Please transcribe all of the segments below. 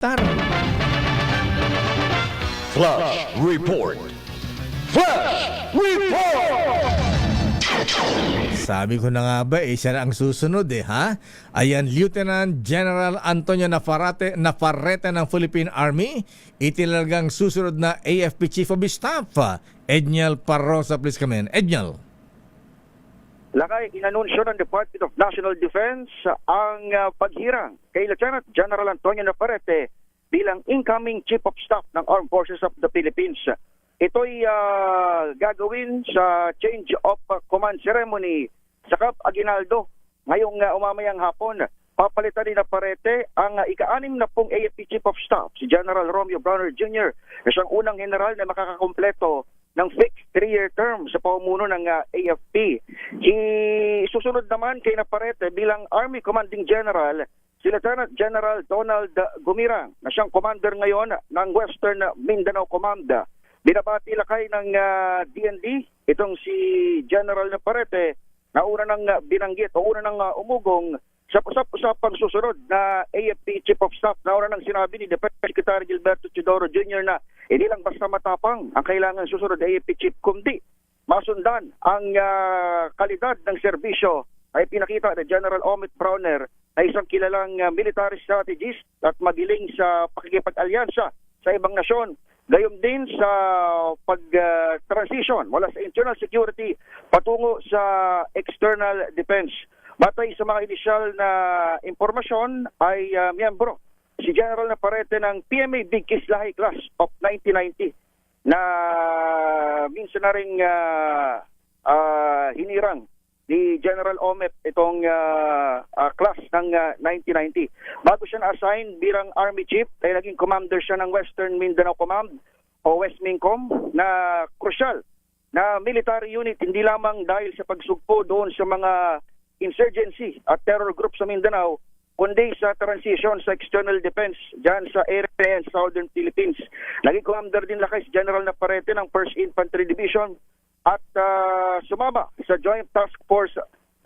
Tar. Flash Report. Flash Report! Sabi ko na nga ba, siya na ang susunod ha? Ayan, Lieutenant General Antonio Navarrete ng Philippine Army, itinalagang susunod na AFP Chief of Staff, Edniel Parrosa. Please come in. Edniel. Lakay, inanunsyo ng Department of National Defense ang paghirang kay Lieutenant General Antonio Navarrete bilang incoming Chief of Staff ng Armed Forces of the Philippines. Ito'y gagawin sa change of command ceremony sa Camp Aguinaldo ngayong umamayang hapon. Papalitan ni Navarrete ang ika-6 na pong AFP Chief of Staff, si General Romeo Browner Jr., na siyang unang general na makakakompleto ng fixed 3-year term sa pamumuno ng AFP. Susunod naman kay Navarrete bilang Army Commanding General si Lieutenant General Donald Gumirang na siyang commander ngayon ng Western Mindanao Command. Binabati lakay ng DND itong si General Navarrete na una nang binanggit o una nang umugong sa usap-usapang susunod na AFP Chief of Staff na una nang sinabi ni Defense Secretary Gilberto Teodoro Jr. na hindi lang basta matapang ang kailangan susunod na AFP Chief, kundi masundan ang kalidad ng serbisyo ay pinakita ni General Omid Browner na isang kilalang military strategist at magiling sa pakikipag-alyansa sa ibang nasyon. Gayon din sa pag-transition mula sa internal security patungo sa external defense. Batay sa mga inisyal na impormasyon ay miyembro si General Navarrete ng PMA Big Kislahi Class of 1990 na minsan na rin hinirang ni General Omet itong class ng 1990. Bago siya na-assign bilang Army Chief, ay naging commander siya ng Western Mindanao Command o West Mincom na crucial na military unit hindi lamang dahil sa pagsugpo doon sa mga insurgency at terror group sa Mindanao, kundi sa transition sa external defense dyan sa area and southern Philippines. Naging commander din lakay si General Navarrete ng 1st Infantry Division at sumama sa Joint Task Force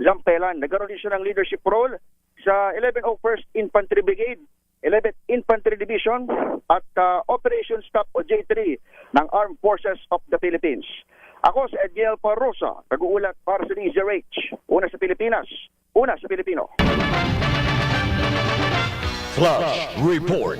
Lampelan. Nagkaroon din siya ng leadership role sa 1101st Infantry Brigade, 11th Infantry Division at Operation Staff o J3 ng Armed Forces of the Philippines. Ako si Edniel Parrosa, nag-uulat para sa DZRH. Una sa Pilipinas, una sa Pilipino. Flash Report.